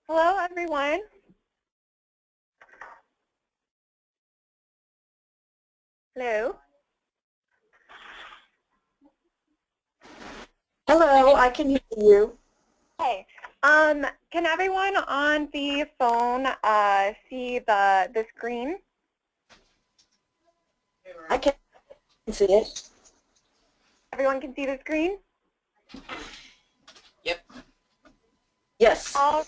Hello, everyone. Hello. Hello, I can hear you. Hey. Can everyone on the phone see the screen? I can see it. Everyone can see the screen? Yep. Yes. Well,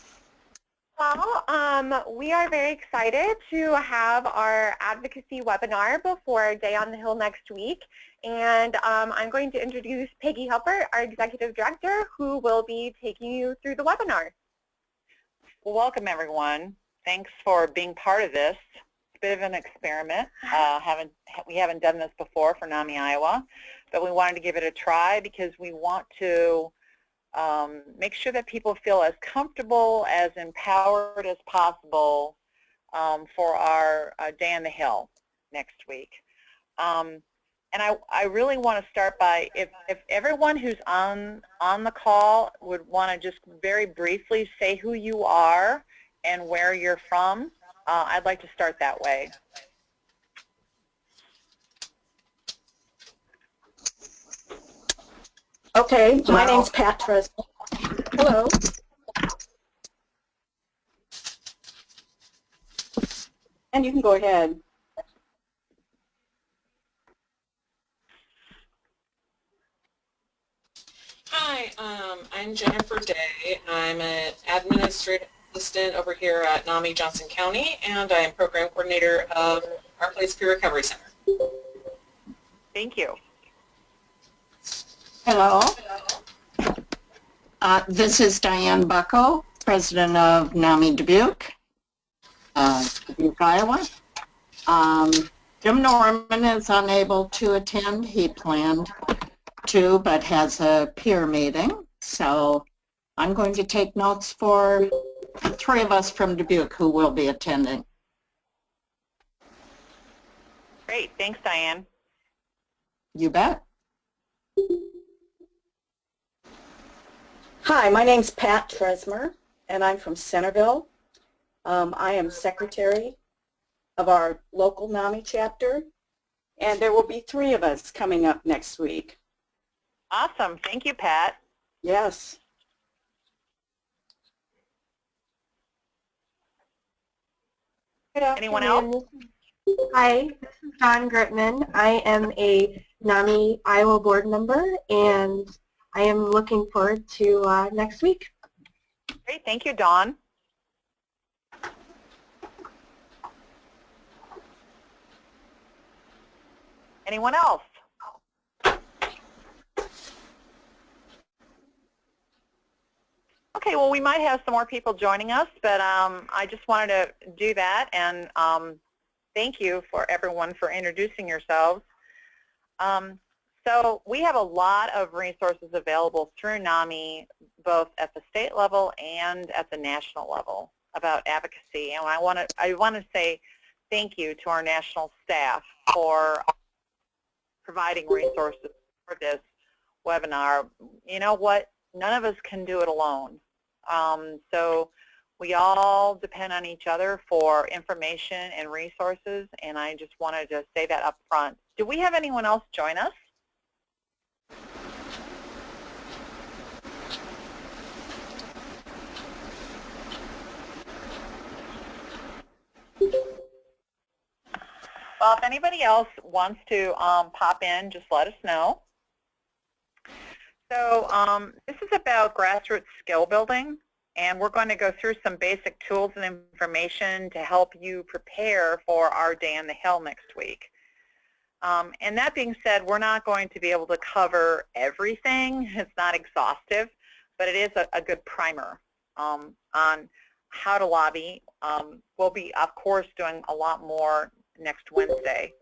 we are very excited to have our advocacy webinar before Day on the Hill next week. And I'm going to introduce Peggy Helper, our Executive Director, who will be taking you through the webinar. Well, welcome, everyone. Thanks for being part of this. It's a bit of an experiment. We haven't done this before for NAMI Iowa, but we wanted to give it a try because we want to make sure that people feel as comfortable, as empowered as possible for our Day on the Hill next week. And I really want to start by, if everyone who's on the call would want to just very briefly say who you are and where you're from, I'd like to start that way. Okay, my name's Pat Tresman. Hello. And you can go ahead. Hi, I'm Jennifer Day. I'm an administrative assistant over here at NAMI Johnson County, and I am program coordinator of Our Place Peer Recovery Center. Thank you. Hello. This is Diane Bucko, president of NAMI Dubuque, Iowa. Jim Norman is unable to attend. He planned to, but has a peer meeting. So I'm going to take notes for the three of us from Dubuque who will be attending. Great. Thanks, Diane. You bet. Hi, my name's Pat Tresmer, and I'm from Centerville. I am secretary of our local NAMI chapter, and there will be 3 of us coming up next week. Awesome. Thank you, Pat. Yes. Anyone else? Hi, this is Dawn Gritman. I am a NAMI Iowa board member, and I am looking forward to next week. Great. Thank you, Dawn. Anyone else? Okay, well, we might have some more people joining us, but I just wanted to do that, and thank you for everyone for introducing yourselves. So we have a lot of resources available through NAMI, both at the state level and at the national level about advocacy, and I want to say thank you to our national staff for providing resources for this webinar. You know what? None of us can do it alone. So we all depend on each other for information and resources, and I just wanted to say that up front. Do we have anyone else join us? Well, if anybody else wants to pop in, just let us know. So this is about grassroots skill building, and we're going to go through some basic tools and information to help you prepare for our Day on the Hill next week. And that being said, we're not going to be able to cover everything. It's not exhaustive, but it is a good primer on how to lobby. We'll be, of course, doing a lot more next Wednesday.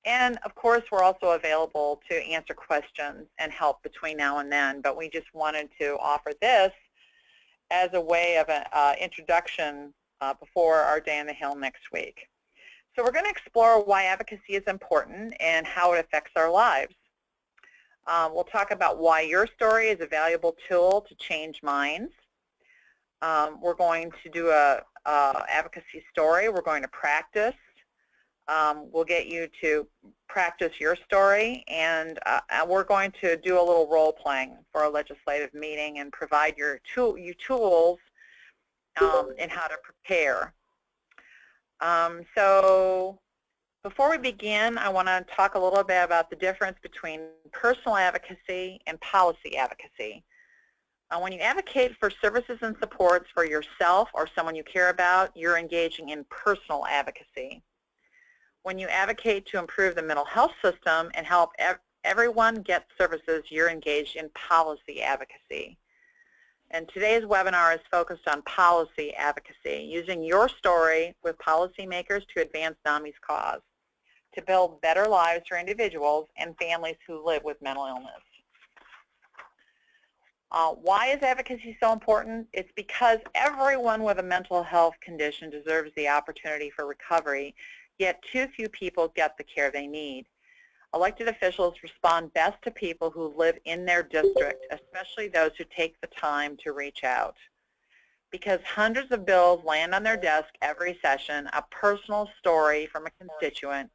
And of course, we're also available to answer questions and help between now and then, but we just wanted to offer this as a way of an introduction before our Day on the Hill next week. So we're going to explore why advocacy is important and how it affects our lives. We'll talk about why your story is a valuable tool to change minds. We're going to do a advocacy story. We're going to practice. We'll get you to practice your story, and we're going to do a little role playing for a legislative meeting and provide you tools in how to prepare. So before we begin, I want to talk a little bit about the difference between personal advocacy and policy advocacy. When you advocate for services and supports for yourself or someone you care about, you're engaging in personal advocacy. When you advocate to improve the mental health system and help everyone get services, you're engaged in policy advocacy. And today's webinar is focused on policy advocacy, using your story with policymakers to advance NAMI's cause, to build better lives for individuals and families who live with mental illness. Why is advocacy so important? It's because everyone with a mental health condition deserves the opportunity for recovery, yet too few people get the care they need. Elected officials respond best to people who live in their district, especially those who take the time to reach out. Because hundreds of bills land on their desk every session, a personal story from a constituent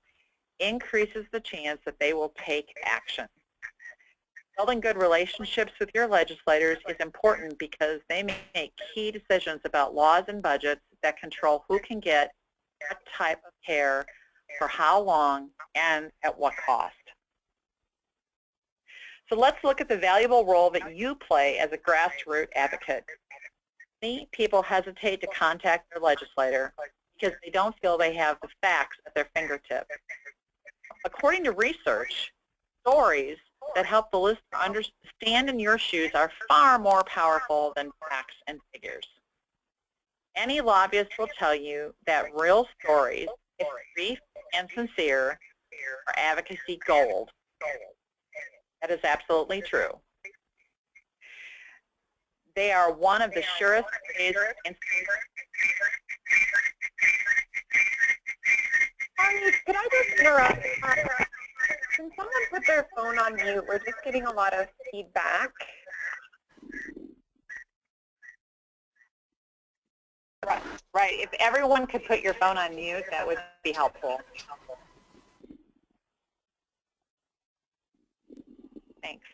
increases the chance that they will take action. Building good relationships with your legislators is important because they make key decisions about laws and budgets that control who can get what type of care, for how long, and at what cost. So let's look at the valuable role that you play as a grassroots advocate. Many people hesitate to contact their legislator because they don't feel they have the facts at their fingertips. According to research, stories that help the listener understand in your shoes are far more powerful than facts and figures. Any lobbyist will tell you that real stories, if brief and sincere, are advocacy gold. That is absolutely true. They are one of the surest ways. Could I just interrupt? Can someone put their phone on mute? We're just getting a lot of feedback. Right. If everyone could put your phone on mute, that would be helpful. Thanks.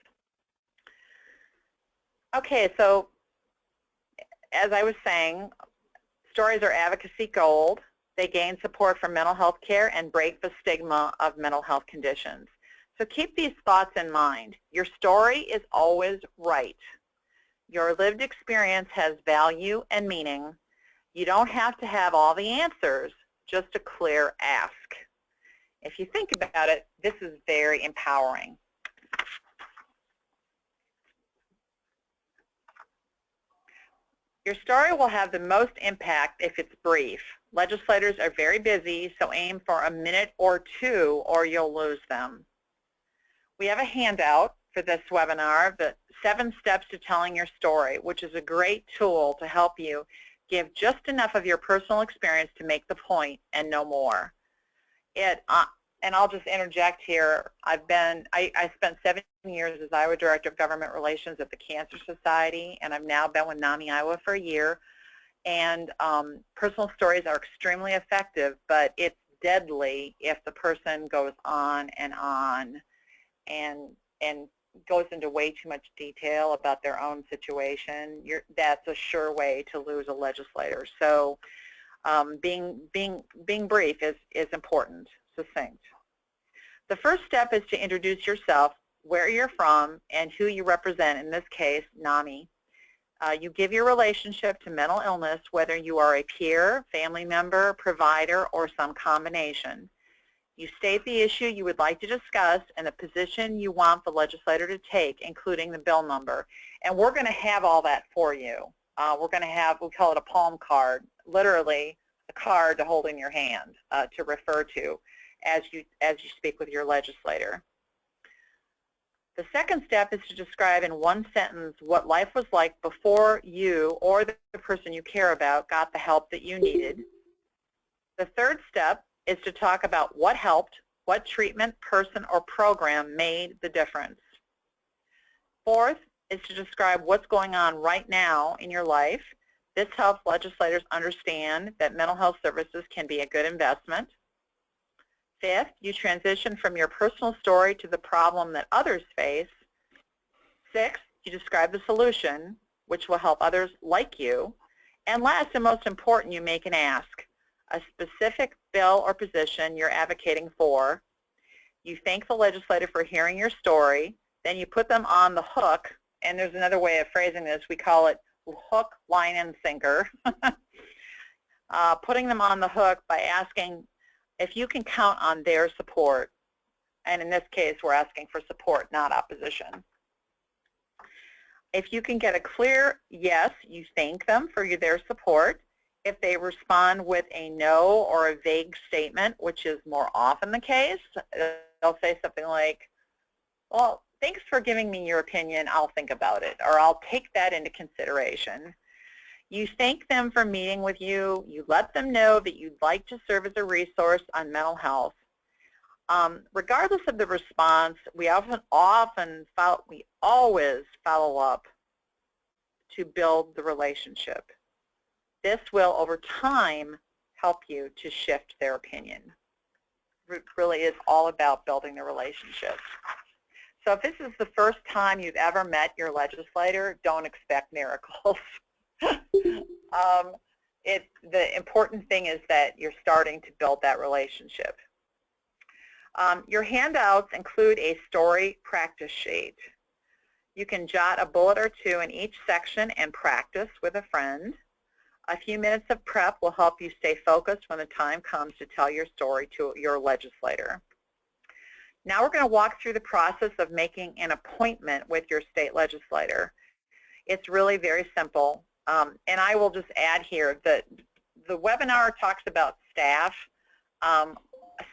Okay, so as I was saying, stories are advocacy gold. They gain support from mental health care and break the stigma of mental health conditions. So keep these thoughts in mind. Your story is always right. Your lived experience has value and meaning. You don't have to have all the answers, just a clear ask. If you think about it, this is very empowering. Your story will have the most impact if it's brief. Legislators are very busy, so aim for a minute or two or you'll lose them. We have a handout for this webinar, the 7 steps to telling your story, which is a great tool to help you give just enough of your personal experience to make the point and no more. And I'll just interject here. I spent 7 years as Iowa Director of Government Relations at the Cancer Society, and I've now been with NAMI Iowa for a year. And personal stories are extremely effective, but it's deadly if the person goes on and goes into way too much detail about their own situation. That's a sure way to lose a legislator. So being brief is important, succinct. The first step is to introduce yourself, where you're from, and who you represent, in this case, NAMI. You give your relationship to mental illness, whether you are a peer, family member, provider, or some combination. You state the issue you would like to discuss and the position you want the legislator to take, including the bill number. And we're going to have all that for you. We're going to have, we call it a palm card, literally a card to hold in your hand to refer to as you speak with your legislator. The second step is to describe in one sentence what life was like before you or the person you care about got the help that you needed. The third step is to talk about what helped, what treatment, person, or program made the difference. Fourth is to describe what's going on right now in your life. This helps legislators understand that mental health services can be a good investment. Fifth, you transition from your personal story to the problem that others face. Sixth, you describe the solution, which will help others like you. And last and most important, you make an ask, a specific bill or position you're advocating for. You thank the legislator for hearing your story. Then you put them on the hook, and there's another way of phrasing this. We call it hook, line, and sinker. Putting them on the hook by asking if you can count on their support. And in this case, we're asking for support, not opposition. If you can get a clear yes, you thank them for their support. If they respond with a no or a vague statement, which is more often the case, they'll say something like, well, thanks for giving me your opinion, I'll think about it, or I'll take that into consideration. You thank them for meeting with you. You let them know that you'd like to serve as a resource on mental health. Regardless of the response, we always follow up to build the relationship. This will, over time, help you to shift their opinion. It really is all about building the relationship. So if this is the first time you've ever met your legislator, don't expect miracles. The important thing is that you're starting to build that relationship. Your handouts include a story practice sheet. You can jot a bullet or two in each section and practice with a friend. A few minutes of prep will help you stay focused when the time comes to tell your story to your legislator. Now we're going to walk through the process of making an appointment with your state legislator. It's really very simple. And I will just add here that the webinar talks about staff.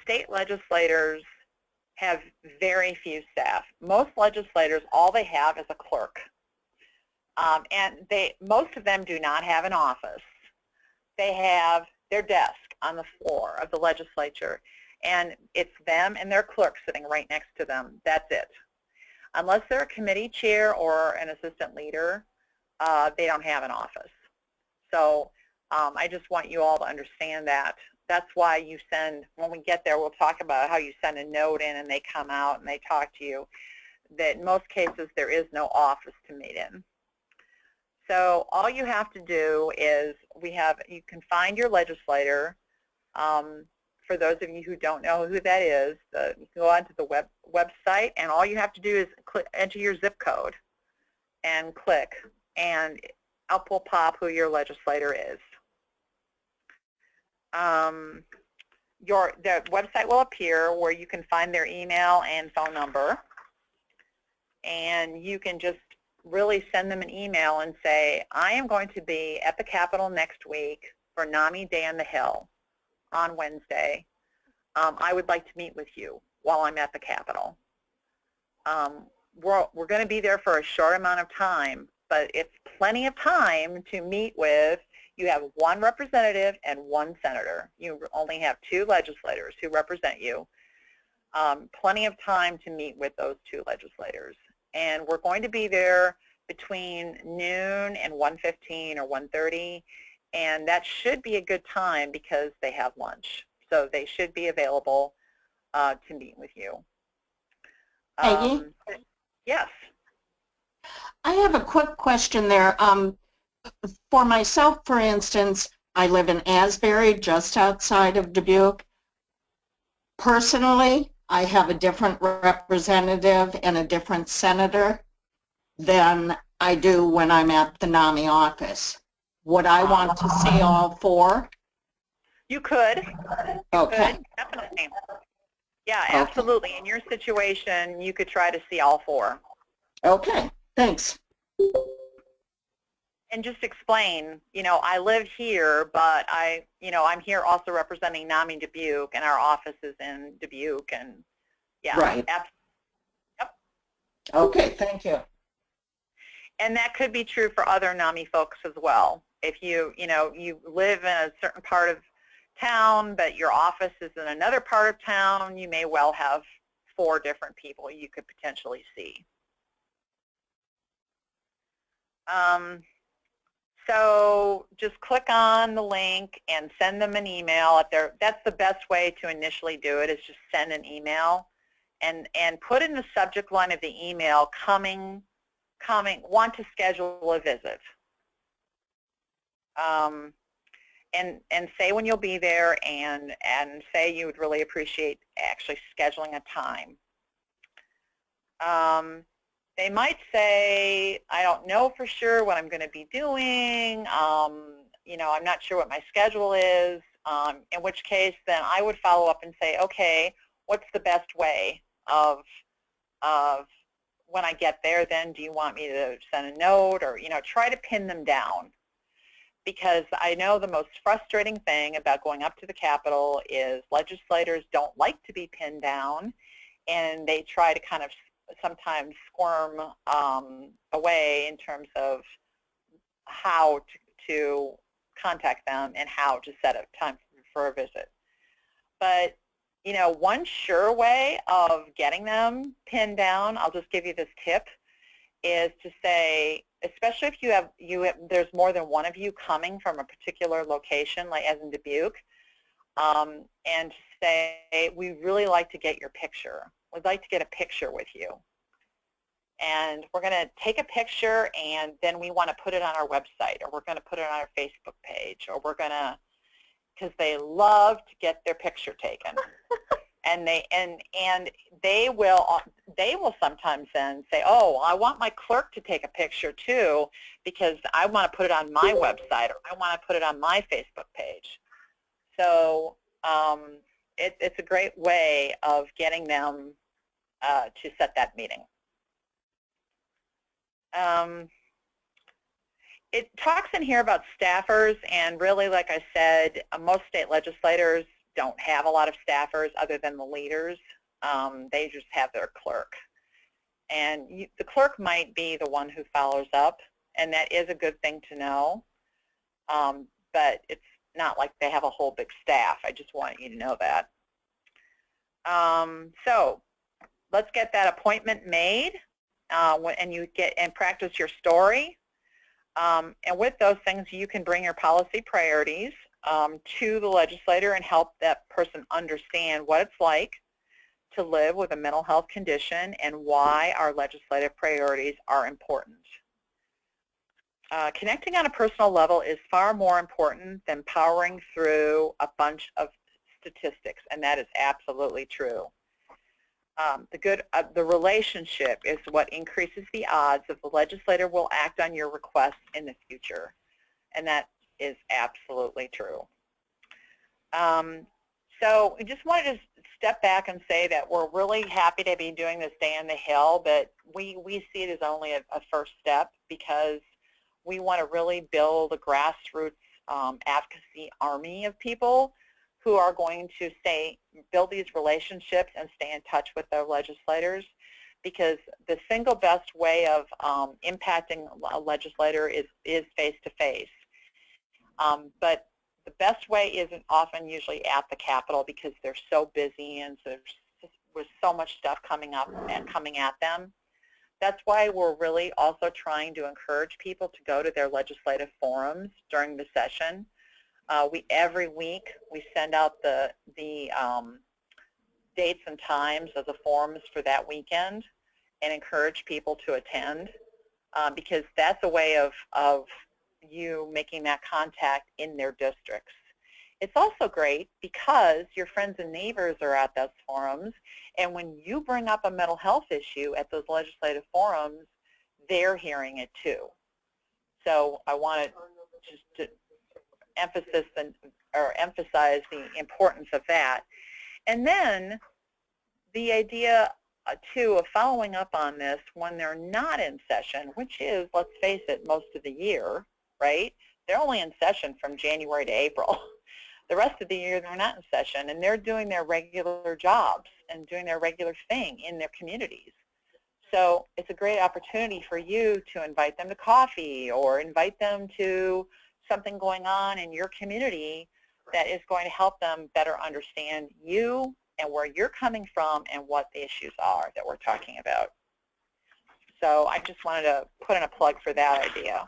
State legislators have very few staff. Most legislators, all they have is a clerk. And most of them do not have an office. They have their desk on the floor of the legislature, and it's them and their clerk sitting right next to them. That's it. Unless they're a committee chair or an assistant leader, they don't have an office. So I just want you all to understand that. That's why you send, when we get there, we'll talk about how you send a note in and they come out and they talk to you. That in most cases there is no office to meet in. So all you have to do is you can find your legislator. For those of you who don't know who that is, you can go onto the website, and all you have to do is enter your zip code and click, and up will pop who your legislator is. The website will appear where you can find their email and phone number, and you can just really send them an email and say, I am going to be at the Capitol next week for NAMI Day on the Hill on Wednesday. I would like to meet with you while I'm at the Capitol. We're going to be there for a short amount of time, but it's plenty of time to meet with. You have one representative and one senator. You only have two legislators who represent you. Plenty of time to meet with those two legislators. And we're going to be there between noon and 1:15 or 1:30, and that should be a good time because they have lunch. So they should be available to meet with you. Peggy? Yes. I have a quick question there. For myself, for instance, I live in Asbury, just outside of Dubuque. Personally, I have a different representative and a different senator than I do when I'm at the NAMI office. Would I want to see all four? You could. Okay. Could, definitely. Yeah, absolutely. In your situation, you could try to see all four. Okay, thanks. And just explain, I live here, but I'm here also representing NAMI Dubuque, and our office is in Dubuque, and yeah. Right. Yep. Okay, thank you. And that could be true for other NAMI folks as well. If you live in a certain part of town, but your office is in another part of town, you may well have 4 different people you could potentially see. So just click on the link and send them an email. That's the best way to initially do it, is just send an email and put in the subject line of the email, want to schedule a visit. And say when you'll be there, and say you would really appreciate actually scheduling a time. They might say, I don't know for sure what I'm going to be doing. You know, I'm not sure what my schedule is. In which case, then I would follow up and say, okay, what's the best way of when I get there? Then do you want me to send a note, or try to pin them down? Because I know the most frustrating thing about going up to the Capitol is legislators don't like to be pinned down, and they try to kind of sometimes squirm away in terms of how to contact them and how to set up time for a visit. But one sure way of getting them pinned down, I'll just give you this tip, is to say, especially if there's more than one of you coming from a particular location, like as in Dubuque, and to say, we really like to get your picture. We'd like to get a picture with you. And we're going to take a picture, and then we want to put it on our website, or we're going to put it on our Facebook page, or we're going to, because they love to get their picture taken. And they will sometimes then say, oh, I want my clerk to take a picture too, because I want to put it on my website, or I want to put it on my Facebook page. So it's a great way of getting them to set that meeting. It talks in here about staffers, and really, like I said, most state legislators don't have a lot of staffers other than the leaders. They just have their clerk. And the clerk might be the one who follows up, and that is a good thing to know. But it's not like they have a whole big staff. I just want you to know that. So let's get that appointment made, and you get and practice your story. And with those things, you can bring your policy priorities to the legislator and help that person understand what it's like to live with a mental health condition and why our legislative priorities are important. Connecting on a personal level is far more important than powering through a bunch of statistics, and that is absolutely true. The relationship is what increases the odds that the legislator will act on your request in the future, and that is absolutely true. So we just wanted to step back and say that we're really happy to be doing this Day on the Hill, but we see it as only a first step, because we want to really build a grassroots advocacy army of people who are going to build these relationships and stay in touch with their legislators, because the single best way of impacting a legislator is face-to-face. But the best way isn't often usually at the Capitol, because they're so busy and so there's so much stuff coming up and coming at them. That's why we're really also trying to encourage people to go to their legislative forums during the session. Every week we send out the dates and times of the forums for that weekend and encourage people to attend, because that's a way of you making that contact in their districts. It's also great because your friends and neighbors are at those forums, and when you bring up a mental health issue at those legislative forums, they're hearing it too. So I wanted just to emphasize the importance of that. And then the idea too of following up on this when they're not in session, which is, let's face it, most of the year, right? They're only in session from January to April. The rest of the year they're not in session, and they're doing their regular jobs and doing their regular thing in their communities. So it's a great opportunity for you to invite them to coffee or invite them to something going on in your community that is going to help them better understand you and where you're coming from and what the issues are that we're talking about. So I just wanted to put in a plug for that idea.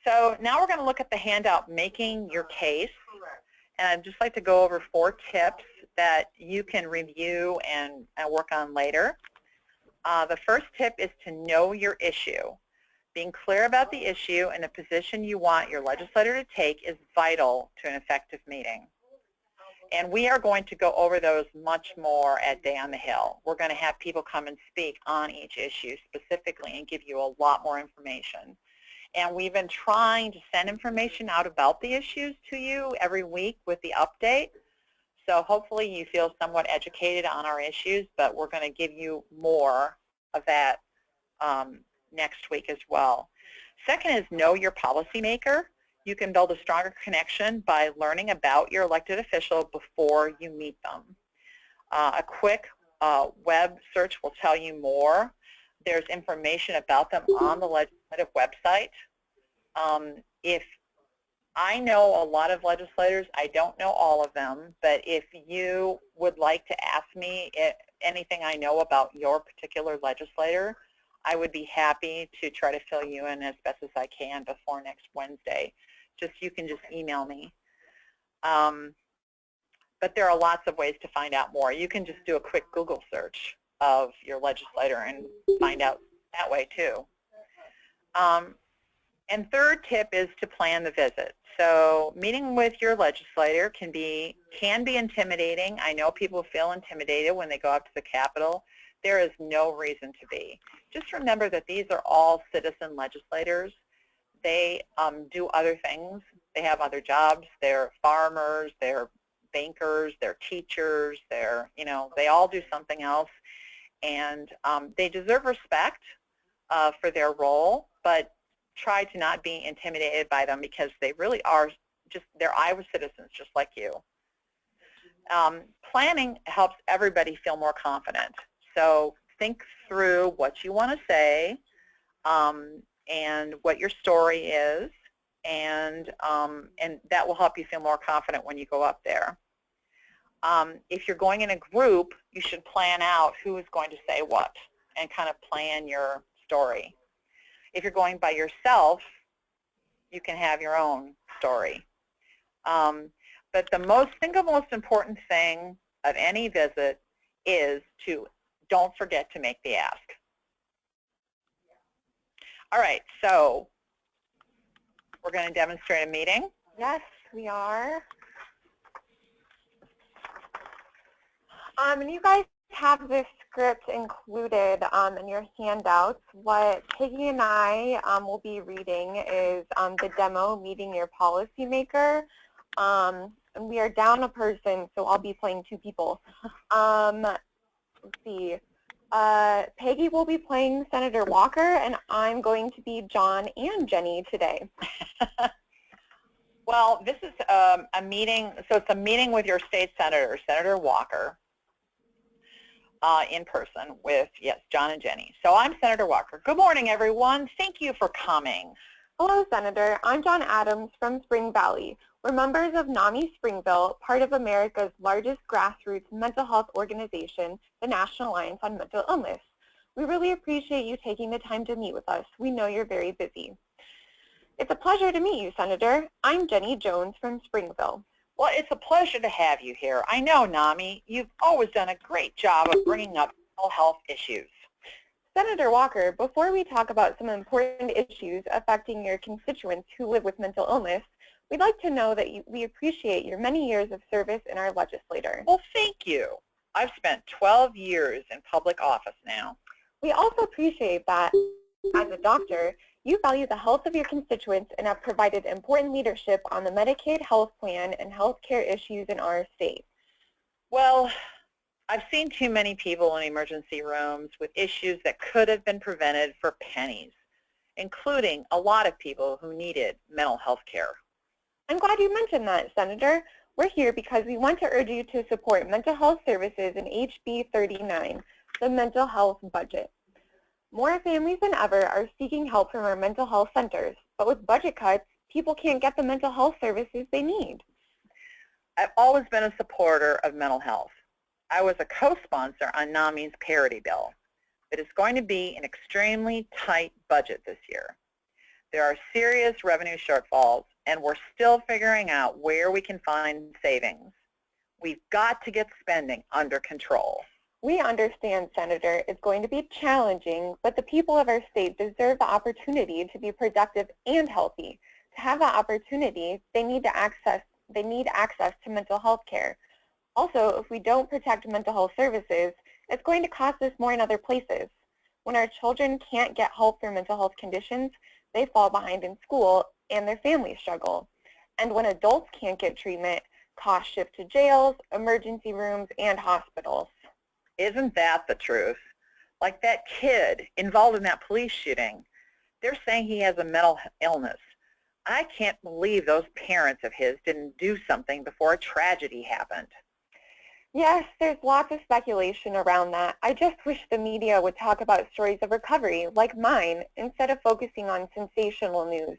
So now we're going to look at the handout, Making Your Case. And I'd just like to go over 4 tips that you can review and work on later. The first tip is to know your issue. Being clear about the issue and the position you want your legislator to take is vital to an effective meeting. And we are going to go over those much more at Day on the Hill. We're going to have people come and speak on each issue specifically and give you a lot more information. And we've been trying to send information out about the issues to you every week with the update. So hopefully you feel somewhat educated on our issues, but we're going to give you more of that next week as well. Second is know your policymaker. You can build a stronger connection by learning about your elected official before you meet them. A quick web search will tell you more. There's information about them on the legislative website. If I know a lot of legislators, I don't know all of them, but if you would like to ask me anything I know about your particular legislator, I would be happy to try to fill you in as best as I can before next Wednesday. You can just email me. But there are lots of ways to find out more. You can just do a quick Google search of your legislator and find out that way too. And third tip is to plan the visit. So meeting with your legislator can be intimidating. I know people feel intimidated when they go up to the Capitol. There is no reason to be. Just remember that these are all citizen legislators. They do other things. They have other jobs. They're farmers, they're bankers, they're teachers, they all do something else. And they deserve respect for their role, but try to not be intimidated by them because they really are they're Iowa citizens just like you. Planning helps everybody feel more confident. So think through what you want to say and what your story is, and that will help you feel more confident when you go up there. If you're going in a group, you should plan out who is going to say what and kind of plan your story. If you're going by yourself, you can have your own story. But the single most important thing of any visit is to don't forget to make the ask. All right, so we're going to demonstrate a meeting. Yes, we are. And you guys have this script included in your handouts. What Peggy and I will be reading is the demo, Meeting Your Policymaker. And we are down a person, so I'll be playing 2 people. Let's see. Peggy will be playing Senator Walker, and I'm going to be John and Jenny today. Well, this is a meeting, so it's a meeting with your state senator, Senator Walker, in person with, yes, John and Jenny. So I'm Senator Walker. Good morning, everyone. Thank you for coming. Hello, Senator. I'm John Adams from Spring Valley. We're members of NAMI Springville, part of America's largest grassroots mental health organization, the National Alliance on Mental Illness. We really appreciate you taking the time to meet with us. We know you're very busy. It's a pleasure to meet you, Senator. I'm Jenny Jones from Springville. Well, it's a pleasure to have you here. I know, NAMI, you've always done a great job of bringing up mental health issues. Senator Walker, before we talk about some important issues affecting your constituents who live with mental illness, we'd like to know that we appreciate your many years of service in our legislature. Well, thank you. I've spent 12 years in public office now. We also appreciate that, as a doctor, you value the health of your constituents and have provided important leadership on the Medicaid health plan and health care issues in our state. Well, I've seen too many people in emergency rooms with issues that could have been prevented for pennies, including a lot of people who needed mental health care. I'm glad you mentioned that, Senator. We're here because we want to urge you to support mental health services in HB 39, the mental health budget. More families than ever are seeking help from our mental health centers, but with budget cuts, people can't get the mental health services they need. I've always been a supporter of mental health. I was a co-sponsor on NAMI's parity bill. that it's going to be an extremely tight budget this year. There are serious revenue shortfalls, and we're still figuring out where we can find savings. We've got to get spending under control. We understand, Senator, it's going to be challenging, but the people of our state deserve the opportunity to be productive and healthy. To have that opportunity, they need access to mental health care. Also, if we don't protect mental health services, it's going to cost us more in other places. When our children can't get help for mental health conditions, they fall behind in school and their families struggle. And when adults can't get treatment, costs shift to jails, emergency rooms, and hospitals. Isn't that the truth? Like that kid involved in that police shooting, they're saying he has a mental illness. I can't believe those parents of his didn't do something before a tragedy happened. Yes, there's lots of speculation around that. I just wish the media would talk about stories of recovery, like mine, instead of focusing on sensational news.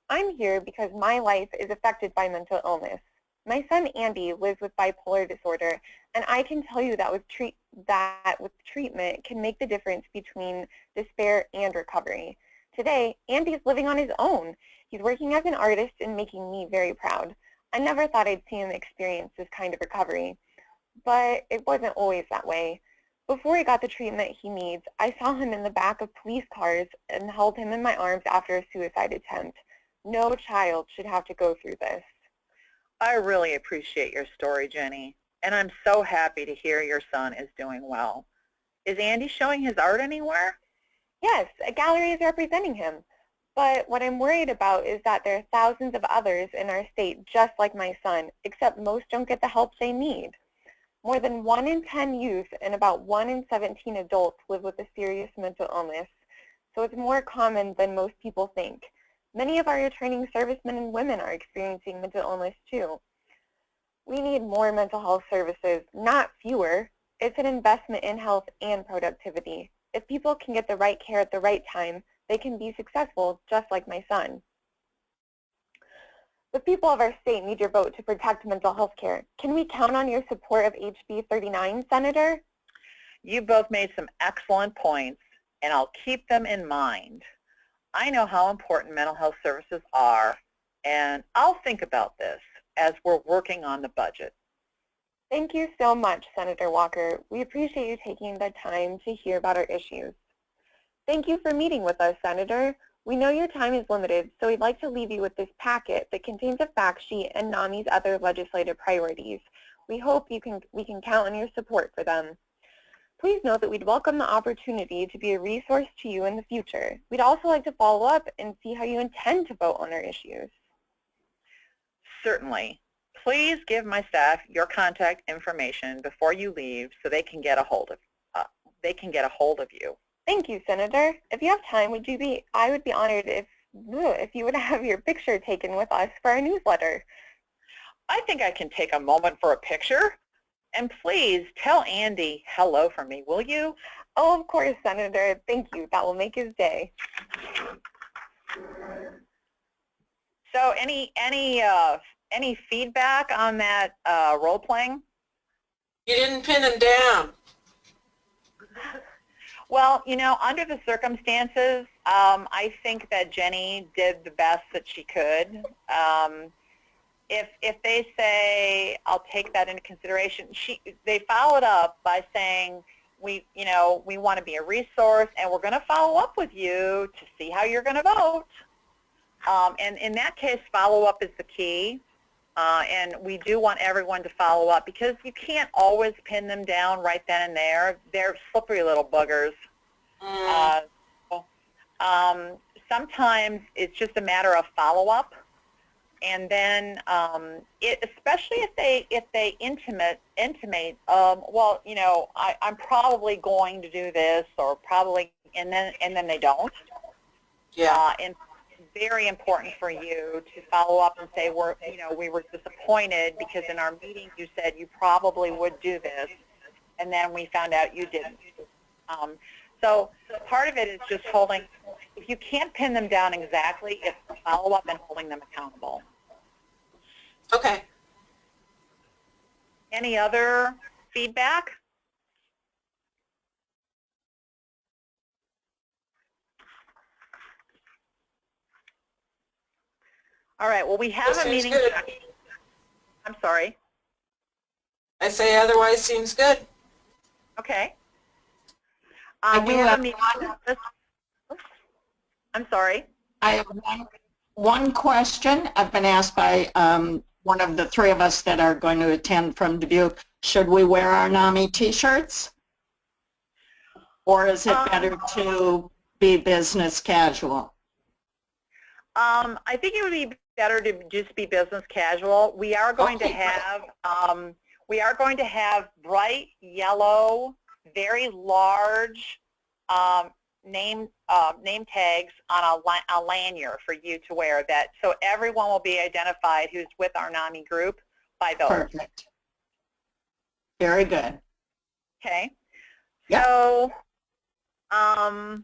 I'm here because my life is affected by mental illness. My son Andy lives with bipolar disorder, and I can tell you that with treatment can make the difference between despair and recovery. Today, Andy is living on his own. He's working as an artist and making me very proud. I never thought I'd see him experience this kind of recovery, but it wasn't always that way. Before he got the treatment he needs, I saw him in the back of police cars and held him in my arms after a suicide attempt. No child should have to go through this. I really appreciate your story, Jenny, and I'm so happy to hear your son is doing well. Is Andy showing his art anywhere? Yes, a gallery is representing him. But what I'm worried about is that there are thousands of others in our state just like my son, except most don't get the help they need. More than 1 in 10 youth and about 1 in 17 adults live with a serious mental illness, so it's more common than most people think. Many of our returning servicemen and women are experiencing mental illness too. We need more mental health services, not fewer. It's an investment in health and productivity. If people can get the right care at the right time, they can be successful just like my son. The people of our state need your vote to protect mental health care. Can we count on your support of HB 39, Senator? You both made some excellent points, and I'll keep them in mind. I know how important mental health services are, and I'll think about this as we're working on the budget. Thank you so much, Senator Walker. We appreciate you taking the time to hear about our issues. Thank you for meeting with us, Senator. We know your time is limited, so we'd like to leave you with this packet that contains a fact sheet and NAMI's other legislative priorities. We hope we can count on your support for them. Please note that we'd welcome the opportunity to be a resource to you in the future. We'd also like to follow up and see how you intend to vote on our issues. Certainly. Please give my staff your contact information before you leave so they can get a hold of you. Thank you, Senator. If you have time, I would be honored if you would have your picture taken with us for our newsletter. I think I can take a moment for a picture. And please tell Andy hello for me, will you? Oh, of course, Senator. Thank you. That will make his day. So any feedback on that role playing? You didn't pin him down. Well, you know, under the circumstances, I think that Jenny did the best that she could. If they say, I'll take that into consideration, they followed up by saying, we want to be a resource and we're going to follow up with you to see how you're going to vote. And in that case, follow-up is the key. And we do want everyone to follow up because you can't always pin them down right then and there. They're slippery little buggers. Sometimes it's just a matter of follow-up. And then, especially if they intimate, well, you know, I'm probably going to do this, or probably, and then they don't. Yeah. And very important for you to follow up and say, we were disappointed because in our meeting you said you probably would do this, and then we found out you didn't. So part of it is just holding. If you can't pin them down exactly, it's follow up and holding them accountable. Okay. Any other feedback? All right, well, we have That a seems meeting. good. I'm sorry. I say otherwise seems good. Okay. I We do have have a meeting. I'm sorry. I have one question. I've been asked by one of the three of us that are going to attend from Dubuque. Should we wear our NAMI t-shirts? Or is it better to be business casual? I think it would be better to just be business casual. We are going to have bright yellow, very large name tags on a lanyard for you to wear, that so everyone will be identified who's with our NAMI group by those. Perfect. Very good. Okay. Yep. So I'd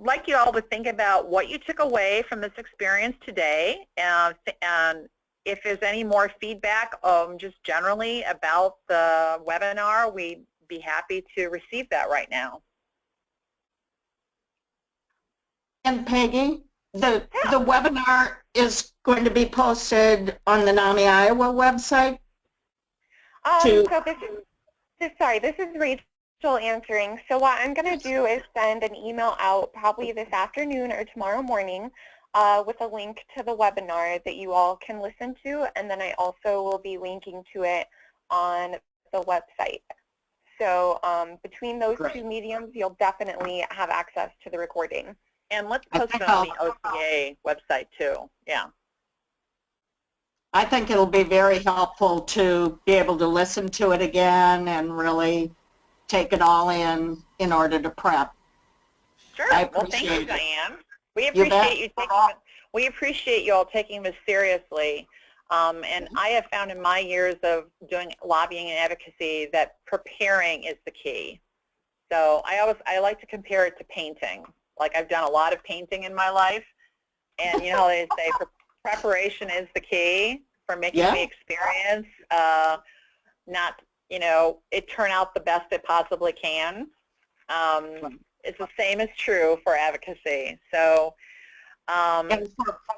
like you all to think about what you took away from this experience today, and if there's any more feedback just generally about the webinar, we'd be happy to receive that right now. And Peggy, the webinar is going to be posted on the NAMI Iowa website? So this is Rachel answering. So what I'm going to do is send an email out probably this afternoon or tomorrow morning with a link to the webinar that you all can listen to, and then I also will be linking to it on the website. So between those two mediums, you'll definitely have access to the recording. And let's post it on the OCA website too. Yeah. I think it'll be very helpful to be able to listen to it again and really take it all in order to prep. Sure. Well, thank you, Diane. We appreciate you all taking this seriously. And I have found in my years of doing lobbying and advocacy that preparing is the key. So I like to compare it to painting. Like, I've done a lot of painting in my life, and you know, they say preparation is the key for making the experience not, you know, it turn out the best it possibly can. It's the same is true for advocacy. So and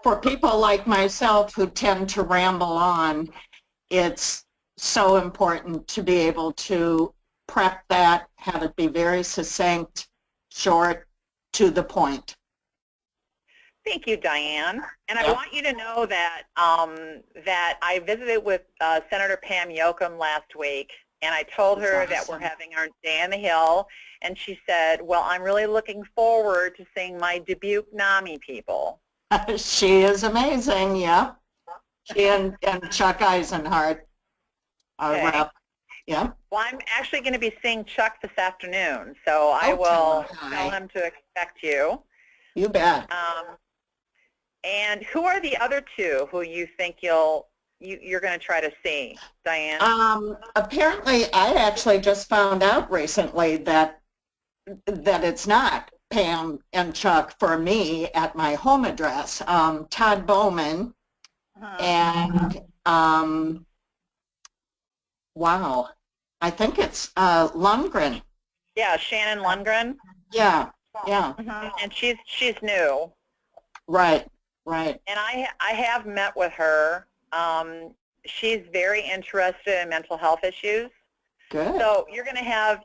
for people like myself who tend to ramble on, it's so important to be able to prep that, have it be very succinct, short, to the point. Thank you, Diane. And I want you to know that that I visited with Senator Pam Yoakum last week, and I told her that we're having our Day on the Hill, and she said, well, I'm really looking forward to seeing my Dubuque NAMI people. She is amazing, yeah. She and Chuck Eisenhart, our rep. Yeah. Well, I'm actually going to be seeing Chuck this afternoon, so I will tell him to expect you. You bet. And who are the other two who you think you're going to try to see, Diane? Apparently, I actually just found out recently that it's not Pam and Chuck for me at my home address. Todd Bowman and wow, I think it's Lundgren. Yeah, Shannon Lundgren. Yeah, yeah. And she's new. Right, right. And I have met with her. She's very interested in mental health issues. Good. So you're going to have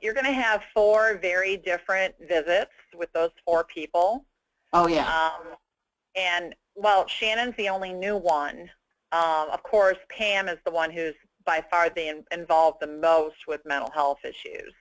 4 very different visits with those 4 people. Oh yeah. And well, Shannon's the only new one. Of course, Pam is the one who's by far involved the most with mental health issues.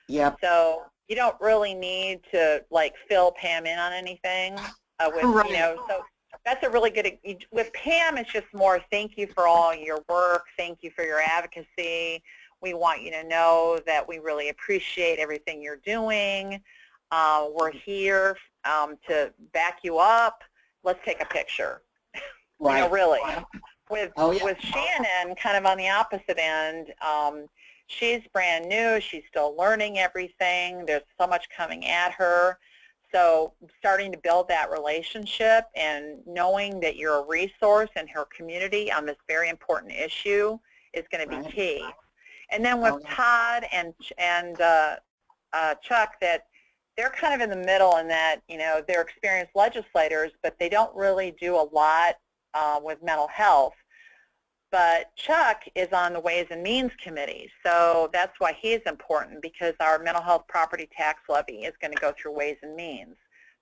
Yep. So you don't really need to like fill Pam in on anything. You know, so that's a really good. With Pam, it's just more thank you for all your work. Thank you for your advocacy. We want you to know that we really appreciate everything you're doing. We're here to back you up. Let's take a picture. Right. You know, really. With Shannon, kind of on the opposite end, she's brand new. She's still learning everything. There's so much coming at her. So starting to build that relationship and knowing that you're a resource in her community on this very important issue is going to be key. And then with Todd and Chuck, that they're kind of in the middle in that, you know, they're experienced legislators, but they don't really do a lot with mental health. But Chuck is on the Ways and Means Committee, so that's why he's important, because our mental health property tax levy is going to go through Ways and Means.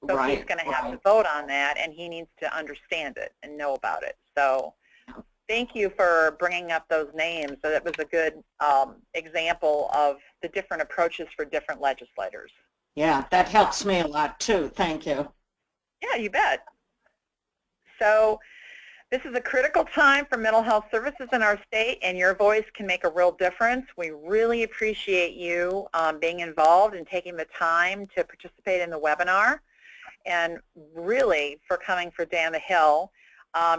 So Right. he's going to have to vote on that, and he needs to understand it and know about it. So thank you for bringing up those names. So that was a good example of the different approaches for different legislators. Yeah, that helps me a lot too. Thank you. Yeah, you bet. So this is a critical time for mental health services in our state, and your voice can make a real difference. We really appreciate you being involved and taking the time to participate in the webinar, and really for coming for Day on the Hill.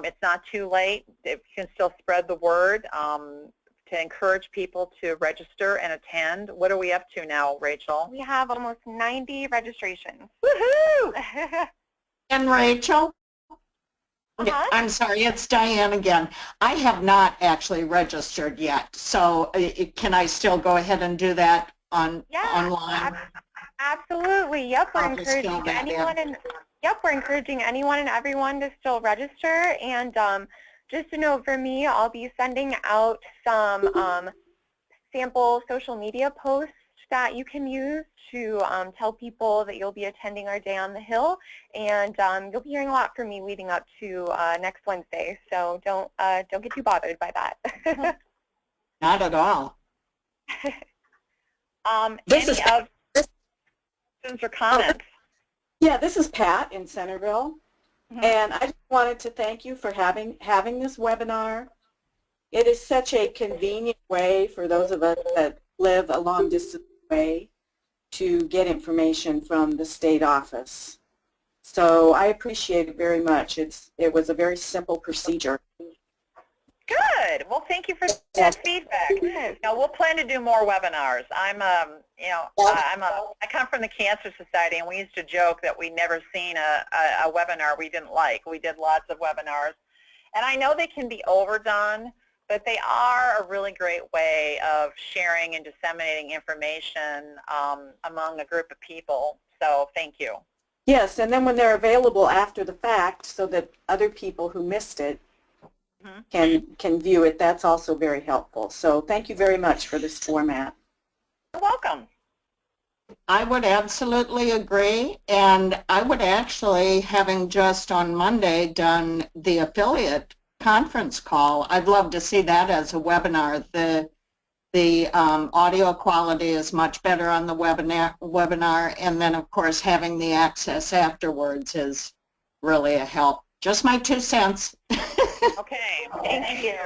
It's not too late. If you can still spread the word to encourage people to register and attend. What are we up to now, Rachel? We have almost 90 registrations. Woohoo! And Rachel? I'm sorry, it's Diane again. I have not actually registered yet, so can I still go ahead and do that online? Absolutely. Yep, we're encouraging anyone and everyone to still register. And just to know, for me, I'll be sending out some sample social media posts that you can use to tell people that you'll be attending our Day on the Hill, and you'll be hearing a lot from me leading up to next Wednesday. So don't get too bothered by that. Not at all. Any questions or comments? Yeah, this is Pat in Centerville, and I just wanted to thank you for having this webinar. It is such a convenient way for those of us that live a long distance away to get information from the state office. So I appreciate it very much. It was a very simple procedure. Good. Well, thank you for that feedback. Now, we'll plan to do more webinars. I come from the Cancer Society, and we used to joke that we never seen a webinar we didn't like. We did lots of webinars, and I know they can be overdone, but they are a really great way of sharing and disseminating information among a group of people. So thank you. Yes, and then when they're available after the fact so that other people who missed it can view it, that's also very helpful. So thank you very much for this format. You're welcome. I would absolutely agree, and I would actually, having just on Monday done the affiliate conference call, I'd love to see that as a webinar. The audio quality is much better on the webinar, and then of course having the access afterwards is really a help. Just my 2 cents. Okay, thank you.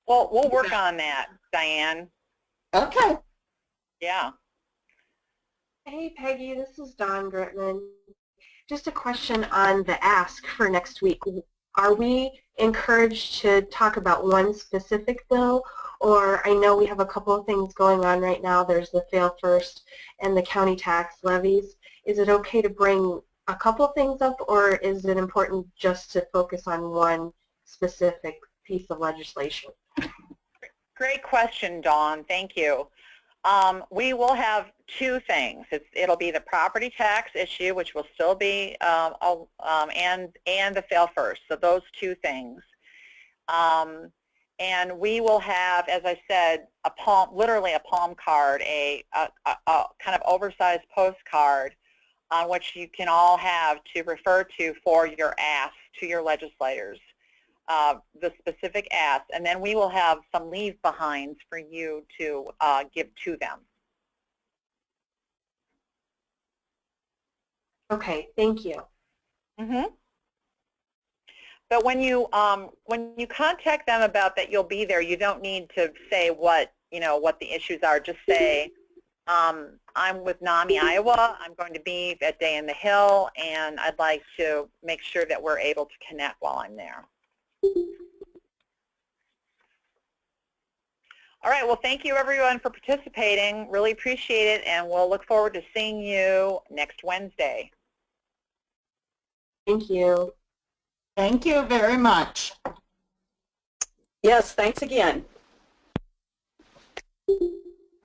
Well, we'll work on that, Diane. Okay. Yeah. Hey Peggy, this is Dawn Gritman. Just a question on the ask for next week. Are we encouraged to talk about one specific bill? Or I know we have a couple of things going on right now. There's the Fail First and the county tax levies. Is it okay to bring a couple of things up, or is it important just to focus on one specific piece of legislation? Great question, Dawn. Thank you. We will have 2 things. It'll be the property tax issue, which will still be, and the Fail First. So those 2 things. And we will have, as I said, literally a palm card, a kind of oversized postcard on which you can all have to refer to for your ask to your legislators, the specific ask, and then we will have some leave behinds for you to give to them. Okay, thank you. But when you contact them about that you'll be there, you don't need to say what the issues are. Just say, I'm with NAMI, Iowa. I'm going to be at Day on the Hill, and I'd like to make sure that we're able to connect while I'm there. All right, well, thank you everyone for participating. Really appreciate it, and we'll look forward to seeing you next Wednesday. Thank you. Thank you very much. Yes, thanks again.